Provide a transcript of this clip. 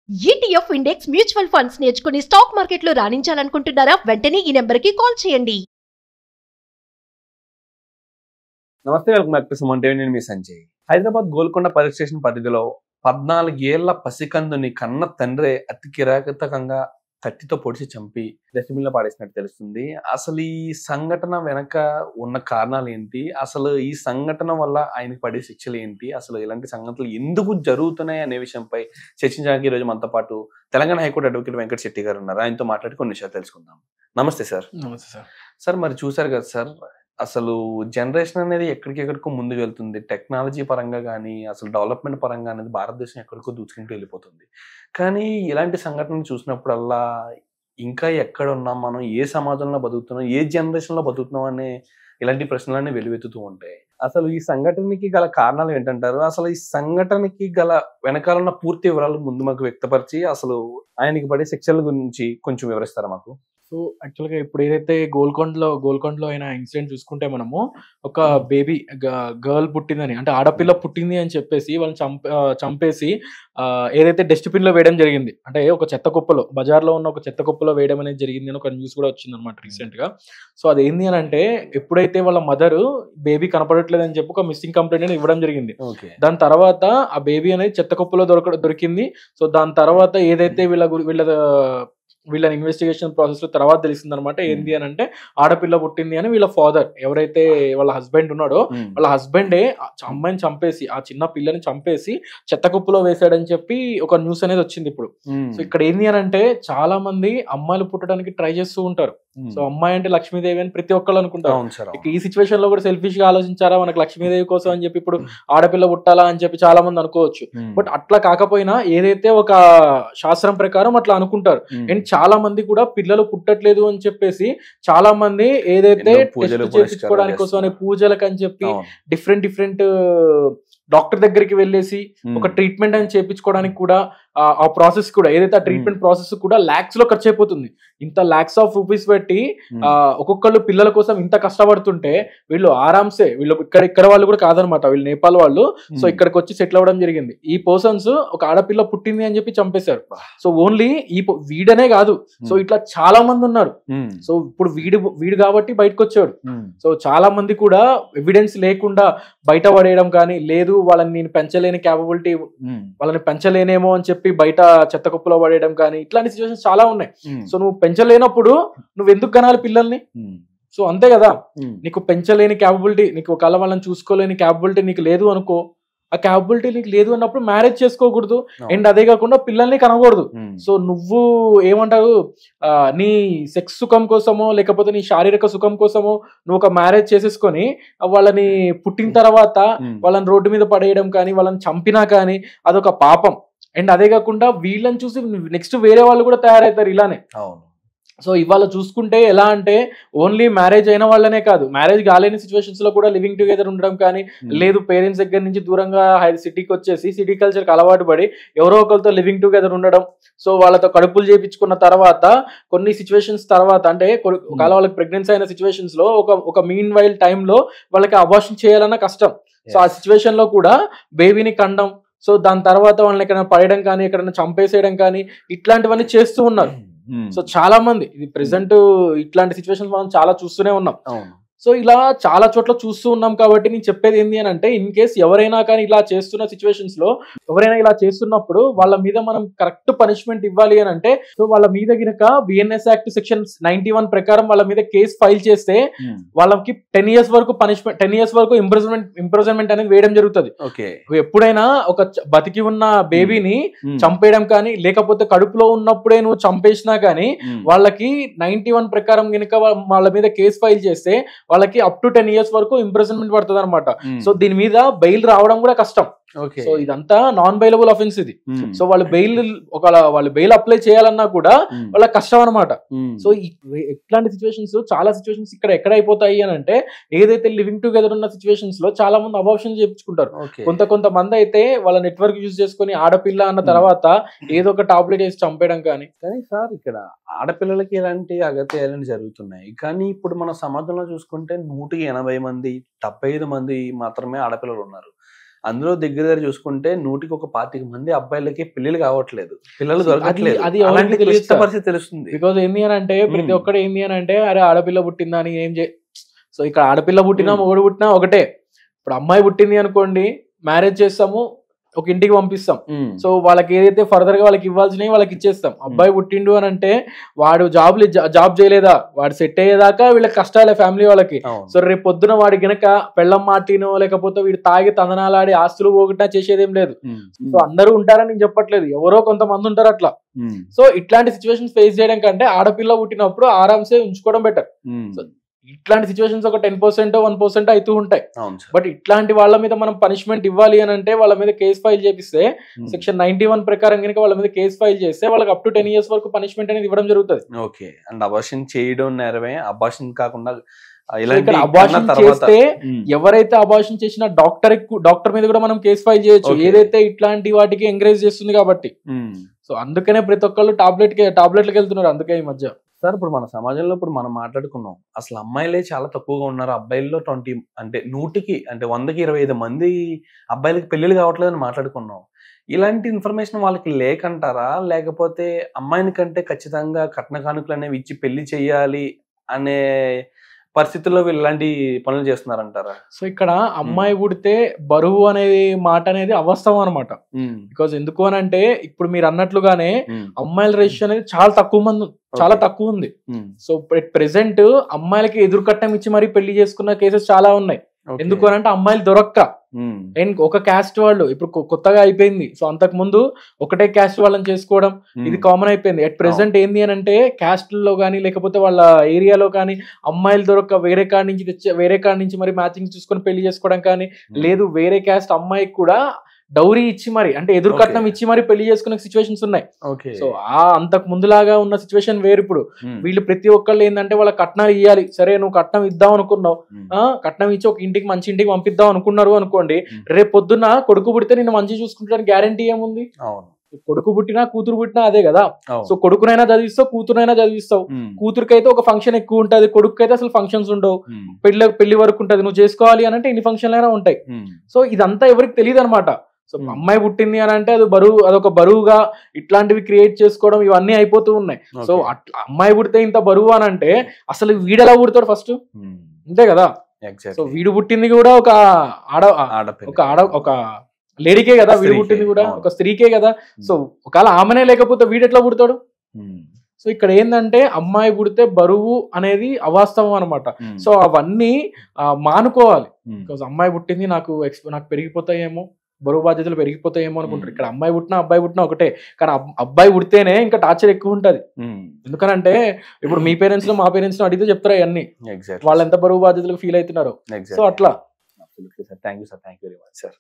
ETF index mutual funds నేర్చుకుని stock మార్కెట్లో రాణించాలనుకుంటున్నారా? వెంటనే ఈ నెంబర్కి కాల్ చేయండి. నమస్తే, welcome back to Suman TV. నేను మీ సంజయ్. హైదరాబాద్ గోల్కొండ పోలీస్ స్టేషన్ పరిధిలో 14 ఏళ్ల పసికందుని కన్న తండ్రే అతి కిరాతకంగా కత్తితో పొడిచి చంపి డస్ట్బిన్ లో పాడేసినట్టు తెలుస్తుంది. అసలు ఈ సంఘటన వెనక ఉన్న కారణాలు ఏంటి, అసలు ఈ సంఘటన వల్ల ఆయనకు పడే శిక్షలు ఏంటి, అసలు ఇలాంటి సంఘటనలు ఎందుకు జరుగుతున్నాయి అనే విషయంపై చర్చించడానికి ఈ రోజు మనతో పాటు తెలంగాణ హైకోర్టు అడ్వకేట్ వెంకట శెట్టి గారు ఉన్నారు. ఆయనతో మాట్లాడి కొన్ని విషయాలు తెలుసుకుందాం. నమస్తే సార్. నమస్తే సార్. సార్, మరి చూసారు కదా సార్, అసలు జనరేషన్ అనేది ఎక్కడికెక్కడికో ముందుకు వెళ్తుంది. టెక్నాలజీ పరంగా కానీ, అసలు డెవలప్మెంట్ పరంగా అనేది భారతదేశం ఎక్కడికో దూచుకుంటూ వెళ్ళిపోతుంది. కానీ ఇలాంటి సంఘటనలు చూసినప్పుడల్లా ఇంకా ఎక్కడ ఉన్నాం మనం, ఏ సమాజంలో బతుకుతున్నాం, ఏ జనరేషన్లో బతుకుతున్నాం అనే ఇలాంటి ప్రశ్నలన్నీ వెలువెత్తుతూ ఉంటాయి. అసలు ఈ సంఘటనకి గల కారణాలు ఏంటంటారు? అసలు ఈ సంఘటనకి గల వెనకాల ఉన్న పూర్తి వివరాలు ముందు మాకు వ్యక్తపరిచి అసలు ఆయనకి పడే శిక్షల గురించి కొంచెం వివరిస్తారా మాకు? సో యాక్చువల్గా ఇప్పుడు ఏదైతే గోల్కొండలో అయిన ఇన్సిడెంట్ చూసుకుంటే మనము ఒక బేబీ గర్ల్ పుట్టిందని, అంటే ఆడపిల్ల పుట్టింది అని చెప్పేసి వాళ్ళని చంపేసి ఏదైతే డస్ట్బిన్ లో వేయడం జరిగింది, అంటే ఒక చెత్త కుప్పలో, బజార్లో ఉన్న ఒక చెత్త కుప్పలో వేయడం అనేది జరిగింది అని ఒక న్యూస్ కూడా వచ్చింది అనమాట రీసెంట్ గా. సో అది ఏంది అని అంటే, ఎప్పుడైతే వాళ్ళ మదర్ బేబీ కనపడట్లేదు అని చెప్పి ఒక మిస్సింగ్ కంప్లైంట్ అనేది ఇవ్వడం జరిగింది. దాని తర్వాత ఆ బేబీ అనేది చెత్త కుప్పలో దొరికింది. సో దాని తర్వాత ఏదైతే వీళ్ళ ఇన్వెస్టిగేషన్ ప్రాసెస్ లో తర్వాత తెలిసింది అనమాట. ఏంది అని అంటే, ఆడపిల్ల పుట్టింది అని వీళ్ళ ఫాదర్, ఎవరైతే వాళ్ళ హస్బెండ్ ఉన్నాడో, వాళ్ళ హస్బెండే అమ్మాయిని చంపేసి, ఆ చిన్న పిల్లని చంపేసి చెత్త కుప్పలో వేసాడని చెప్పి ఒక న్యూస్ అనేది వచ్చింది ఇప్పుడు. సో ఇక్కడ ఏంది అని అంటే, చాలా మంది అమ్మాయిలు పుట్టడానికి ట్రై చేస్తూ ఉంటారు. సో అమ్మాయి అంటే లక్ష్మీదేవి అని ప్రతి ఒక్కళ్ళు అనుకుంటారు. ఈ సిచ్యువేషన్ లో కూడా సెల్ఫిష్ గా ఆలోచించారా, మనకు లక్ష్మీదేవి కోసం అని చెప్పి ఇప్పుడు ఆడపిల్ల పుట్టాలా అని చెప్పి చాలా మంది అనుకోవచ్చు. బట్ అట్లా కాకపోయినా ఏదైతే ఒక శాస్త్రం ప్రకారం అట్లా అనుకుంటారు. అండ్ చాలా మంది కూడా పిల్లలు పుట్టట్లేదు అని చెప్పేసి చాలా మంది ఏదైతే టెస్ట్ చేయించుకోవడానికి కోసం అనే పూజలకు అని చెప్పి డిఫరెంట్ డాక్టర్ దగ్గరికి వెళ్ళేసి ఒక ట్రీట్మెంట్ అని చేయించుకోవడానికి కూడా ఆ ప్రాసెస్ కూడా, ఏదైతే ఆ ట్రీట్మెంట్ ప్రాసెస్ కూడా లాక్స్ లో ఖర్చు అయిపోతుంది. ఇంత లాక్స్ ఆఫ్ రూపీస్ పెట్టి ఒక్కొక్కళ్ళు పిల్లల కోసం ఇంత కష్టపడుతుంటే, వీళ్ళు ఆరామ్సే, వీళ్ళు ఇక్కడ వాళ్ళు కూడా కాదనమాట, వీళ్ళు నేపాల్ వాళ్ళు. సో ఇక్కడికి వచ్చి సెటిల్ అవ్వడం జరిగింది. ఈ పర్సన్స్ ఒక ఆడపిల్ల పుట్టింది అని చెప్పి చంపేశారు. సో ఓన్లీ వీడనే కాదు, సో ఇట్లా చాలా మంది ఉన్నారు. సో ఇప్పుడు వీడు కాబట్టి బయటకు వచ్చాడు. సో చాలా మంది కూడా ఎవిడెన్స్ లేకుండా బయట పడేయడం కానీ, లేదు వాళ్ళని నేను పెంచలేని క్యాపబిలిటీ, వాళ్ళని పెంచలేనేమో అని చెప్పి బయట చెత్త కుప్పలో పడేయడం కానీ, ఇట్లాంటి సిచ్యువేషన్స్ చాలా ఉన్నాయి. సో నువ్వు పెంచలేనప్పుడు నువ్వు ఎందుకు కనాలి పిల్లల్ని? సో అంతే కదా, నీకు పెంచలేని క్యాపబిలిటీ, నీకు ఒకవేళ వాళ్ళని చూసుకోలేని క్యాపబిలిటీ నీకు లేదు అనుకో, ఆ క్యాపబిలిటీ నీకు లేదు అన్నప్పుడు మ్యారేజ్ చేసుకోకూడదు. అండ్ అదే కాకుండా పిల్లల్ని కనకూడదు. సో నువ్వు ఏమంటారు, నీ సెక్స్ సుఖం కోసమో లేకపోతే నీ శారీరక సుఖం కోసమో నువ్వు ఒక మ్యారేజ్ చేసేసుకొని వాళ్ళని పుట్టిన తర్వాత వాళ్ళని రోడ్డు మీద పడేయడం కానీ, వాళ్ళని చంపినా కానీ అదొక పాపం. అండ్ అదే కాకుండా వీళ్ళని చూసి నెక్స్ట్ వేరే వాళ్ళు కూడా తయారవుతారు ఇలానే. సో ఇవాళ చూసుకుంటే ఎలా అంటే, ఓన్లీ మ్యారేజ్ అయిన వాళ్ళనే కాదు, మ్యారేజ్ కాలేని సిచ్యువేషన్స్ లో కూడా లివింగ్ టుగెదర్ ఉండడం కానీ, లేదు పేరెంట్స్ దగ్గర నుంచి దూరంగా సిటీకి వచ్చేసి సిటీ కల్చర్కి అలవాటు పడి ఎవరో ఒకరితో లివింగ్ టుగెదర్ ఉండడం. సో వాళ్ళతో కడుపులు చేయించుకున్న తర్వాత కొన్ని సిచ్యువేషన్స్ తర్వాత, అంటే ఒకవేళ వాళ్ళకి ప్రెగ్నెన్సీ అయిన సిచ్యువేషన్స్ లో ఒక మీన్ వైల్ టైంలో వాళ్ళకి అబార్షన్ చేయాలన్న కష్టం. సో ఆ సిచ్యువేషన్ లో కూడా బేబీని కండం, సో దాని తర్వాత వాళ్ళని ఎక్కడైనా పడేయడం కానీ, ఎక్కడైనా చంపేసేయడం కానీ, ఇట్లాంటివన్నీ చేస్తూ ఉన్నారు. సో చాలా మంది ఇది ప్రెసెంట్ ఇట్లాంటి సిచ్యువేషన్స్ మనం చాలా చూస్తూనే ఉన్నాం. సో ఇలా చాలా చోట్ల చూస్తూ ఉన్నాం. కాబట్టి నేను చెప్పేది ఏంటి అని అంటే, ఇన్ కేస్ ఎవరైనా కానీ ఇలా చేస్తున్న సిచ్యువేషన్స్ లో, ఎవరైనా ఇలా చేస్తున్నప్పుడు వాళ్ళ మీద మనం కరెక్ట్ పనిష్మెంట్ ఇవ్వాలి అని అంటే, సో వాళ్ళ మీద గినక బిఎన్ఎస్ యాక్ట్ సెక్షన్ 91 ప్రకారం వాళ్ళ మీద కేసు ఫైల్ చేస్తే వాళ్ళకి 10 years వరకు పనిష్మెంట్, 10 years వరకు ఇంప్రిజన్మెంట్ అనేది వేయడం జరుగుతుంది. ఎప్పుడైనా ఒక బతికి ఉన్న బేబీని చంపేయడం కానీ, లేకపోతే కడుపులో ఉన్నప్పుడే నువ్వు చంపేసినా కానీ, వాళ్ళకి 91 ప్రకారం గినక వాళ్ళ మీద కేసు ఫైల్ చేస్తే వాళ్ళకి అప్ టు 10 years వరకు ఇంప్రిజన్మెంట్ పడుతుంది అనమాట. సో దీని మీద బెయిల్ రావడం కూడా కష్టం. సో ఇదంతా నాన్ బెయిలబుల్ అఫెన్స్ ఇది. సో వాళ్ళు బెయిల్ అప్లై చేయాలన్నా కూడా వాళ్ళకి కష్టం అనమాట. సో ఇట్లాంటి సిచ్యువేషన్స్, చాలా సిచ్యువేషన్స్ ఇక్కడ ఎక్కడ అయిపోతాయి అని అంటే, ఏదైతే లివింగ్ టుగెదర్ ఉన్న సిచ్యువేషన్స్ లో చాలా మంది అబార్షన్ చేయించుకుంటారు. కొంతమంది అయితే వాళ్ళ నెట్వర్క్ యూజ్ చేసుకుని ఆడపిల్ల అన్న తర్వాత ఏదో ఒక టాబ్లెట్ వేసి చంపేయడం కానీ. సార్, ఇక్కడ ఆడపిల్లలకి ఇలాంటి అగత్యాలు జరుగుతున్నాయి. కానీ ఇప్పుడు మన సమాజంలో చూసుకుంటే 180 మంది 75 మంది మాత్రమే ఆడపిల్లలు ఉన్నారు. అందులో దగ్గర చూసుకుంటే 100కి 25 అబ్బాయిలకి పెళ్లిళ్ళు కావట్లేదు, పిల్లలు అది దొరకట్లేదు. అది ఎవరికి అలాంటి తెలియదు క్లిష్ట సార్. పరిస్థితి తెలుస్తుంది. బికాజ్ ఏంది అని అంటే ప్రతి మ్మ్. ఒక్కడు ఏంది అని అంటే అరే ఆడపిల్ల పుట్టిందా అని ఏం చే సో ఇక్కడ ఆడపిల్ల పుట్టినా మ్మ్. మొగుడు పుట్టినా ఒకటే. ఇప్పుడు అమ్మాయి పుట్టింది అనుకోండి, మ్యారేజ్ చేస్తాము, ఒక ఇంటికి పంపిస్తాం. ఉమ్, సో వాళ్ళకి ఏదైతే ఫర్దర్ గా వాళ్ళకి ఇవ్వాల్సినవి వాళ్ళకి ఇచ్చేస్తాం. అబ్బాయి పుట్టిండు అని అంటే వాడు జాబ్ చేయలేదా, వాడు సెట్ అయ్యేదాకా వీళ్ళకి కష్టాలే ఫ్యామిలీ వాళ్ళకి. అవును. సో రేపు పొద్దున వాడి గనక పెళ్ళం మాటినో లేకపోతే వీడు తాగి తందనాలాడి ఆస్తులు పోగొట్టినా చేసేదేం లేదు. ఉమ్, సో అందరూ ఉంటారని నేను చెప్పట్లేదు, ఎవరో కొంతమంది ఉంటారు అట్లా. ఉమ్, సో ఇట్లాంటి సిచ్యువేషన్స్ ఫేస్ చేయడం కంటే ఆడపిల్ల పుట్టినప్పుడు ఆరామ్సే ఉంచుకోవడం బెటర్. ఉమ్. సో ఇట్లాంటి సిచ్యువేషన్స్ ఒక 10% 1% అవుతూ ఉంటాయి. అవును సార్. బట్ ఇట్లాంటి వాళ్ళ మీద మనం పనిష్మెంట్ ఇవ్వాలి అని అంటే వాళ్ళ మీద కేసు ఫైల్ చేపిస్తే సెక్షన్ 91 ప్రకారం కనుక వాళ్ళ మీద కేసు ఫైల్ చేస్తే వాళ్ళకి అప్ టు 10 years వరకు పనిష్మెంట్ అనేది ఇవ్వడం జరుగుతుంది. ఓకే. అండ్ అబార్షన్ చేయడం నేరమే, అబార్షన్ కాకుండా సో ఇలాంటి ఇక్కడ కన్నా అబార్షన్ తర్వాత చేస్తే ఉమ్, ఎవరైతే అబార్షన్ చేసిన డాక్టర్ మీద కూడా మనం కేసు ఫైల్ చేయొచ్చు, Okay. ఏదైతే ఇట్లాంటి వాటికి ఎంకరేజ్ చేస్తుంది కాబట్టి. ఉమ్. సో అందుకనే ప్రతి ఒక్కళ్ళు టాబ్లెట్లకు వెళ్తున్నారు అందుకే ఈ మధ్య. సార్ ఇప్పుడు మన సమాజంలో ఇప్పుడు మనం మాట్లాడుకున్నాం, అసలు అమ్మాయిలే చాలా తక్కువగా ఉన్నారు, అబ్బాయిల్లో 20 అంటే 100కి 25 మంది అబ్బాయిలకి పెళ్లిళ్ళు కావట్లేదని మాట్లాడుకున్నాం. ఇలాంటి ఇన్ఫర్మేషన్ వాళ్ళకి లేకంటారా, లేకపోతే అమ్మాయిని కంటే ఖచ్చితంగా కట్న కానుకలు అనేవి ఇచ్చి పెళ్లి చేయాలి అనే పరిస్థితుల్లో వీళ్ళు ఇలాంటి పనులు చేస్తున్నారంటారా? సో ఇక్కడ అమ్మాయి పుడితే బరువు అనేది మాట అనేది అవాస్తవం అనమాట. ఉమ్, బికాజ్ ఎందుకు అని అంటే ఇప్పుడు మీరు అన్నట్లుగానే ఉమ్, అమ్మాయిల రేషియో అనేది చాలా తక్కువ ఉంది. ఉమ్, సో ప్రెసెంట్ అమ్మాయిలకి ఎదురు కట్నం ఇచ్చి మరీ పెళ్లి చేసుకున్న కేసెస్ చాలా ఉన్నాయి. ఓకే. ఎందుకు అని అంటే అమ్మాయిలు దొరక్క ఉమ్, అండ్ ఒక క్యాస్ట్ వాళ్ళు ఇప్పుడు కొత్తగా అయిపోయింది. సో అంతకు ముందు ఒకటే క్యాస్ట్ వాళ్ళని చేసుకోవడం ఇది కామన్ అయిపోయింది. అట్ ప్రెసెంట్ ఏంది అని అంటే క్యాస్ట్లో కానీ లేకపోతే వాళ్ళ ఏరియాలో కానీ అమ్మాయిలు దొరక్క వేరే కాడి నుంచి మరి మ్యాచింగ్ చూసుకొని పెళ్లి చేసుకోవడం కానీ, లేదు వేరే క్యాస్ట్ అమ్మాయికి కూడా డౌరీ ఇచ్చి మరి అంటే ఎదురు కట్నం ఇచ్చి మరి పెళ్లి చేసుకునే సిచ్యువేషన్స్ ఉన్నాయి. ఓకే. సో అంతకు ముందులాగా ఉన్న సిచ్యువేషన్ వేరు ఇప్పుడు. ఉమ్, వీళ్ళు ప్రతి ఒక్కళ్ళు ఏంటంటే వాళ్ళ కట్నాలు ఇవ్వాలి. సరే నువ్వు కట్నం ఇద్దాం అనుకున్నావు, ఉమ్, కట్నం ఇచ్చి ఒక మంచి ఇంటికి పంపిద్దాం అనుకున్నారు అనుకోండి, ఉమ్. రేపు పొద్దున్న కొడుకు పుడితే నిన్ను మంచి చూసుకుంటానికి గ్యారంటీ ఏముంది? అవును. కొడుకు పుట్టినా కూతురు పుట్టినా అదే కదా. అవును. సో కొడుకునైనా చదివిస్తావు, కూతురునైనా చదివిస్తావు. ఉమ్, కూతురుకైతే ఒక ఫంక్షన్ ఎక్కువ ఉంటది, కొడుకు అయితే అసలు ఫంక్షన్స్ ఉండవు. ఉమ్, పెళ్లి వరకు ఉంటది, నువ్వు చేసుకోవాలి అని అంటే ఇన్ని ఫంక్షన్లు అయినా ఉంటాయి. ఉమ్, సో ఇదంతా ఎవరికి తెలియదు అనమాట. So Hmm. అమ్మాయి పుట్టింది అని అంటే అదొక బరువుగా ఇట్లాంటివి క్రియేట్ చేసుకోవడం ఇవన్నీ అయిపోతూ ఉన్నాయి. So okay. అట్లా అమ్మాయి పుడితే ఇంత బరువు అని అంటే అసలు వీడెలా పుడతాడు ఫస్ట్? ఉమ్, అంతే కదా. So exactly. వీడు పుట్టింది కూడా ఒక ఆడపిల్ల. ఒక లేడీకే కదా, వీడు స్త్రీకే, పుట్టింది కూడా అవును. ఒక స్త్రీకే కదా. సో ఒకవేళ ఆమెనే లేకపోతే వీడు ఎట్లా పుడతాడు? ఉమ్, సో ఇక్కడ ఏంటంటే అమ్మాయి పుడితే బరువు అనేది అవాస్తవం అనమాట. ఉమ్, సో అవన్నీ మానుకోవాలి. ఉమ్, బికాజ్ అమ్మాయి పుట్టింది నాకు పెరిగిపోతాయేమో, బరువు బాధ్యతలు పెరిగిపోతాయేమో అనుకుంటారు. ఇక్కడ అమ్మాయి పుట్టినా అబ్బాయి పుట్టినా ఒకటే. కానీ అబ్బాయి పుడితేనే ఇంకా టార్చర్ ఎక్కువ ఉంటది. ఉమ్, ఎందుకనంటే ఇప్పుడు మీ పేరెంట్స్ మా పేరెంట్స్ అడిగితే చెప్తారు అవన్నీ, ఎగ్జాక్ట్లీ. వాళ్ళు ఎంత బరువు బాధ్యతలకు ఫీల్ అవుతున్నారు. ఎగ్జాక్ట్లీ. సో అట్లా Absolutely, sir. Thank you, sir. Thank you very much, sir.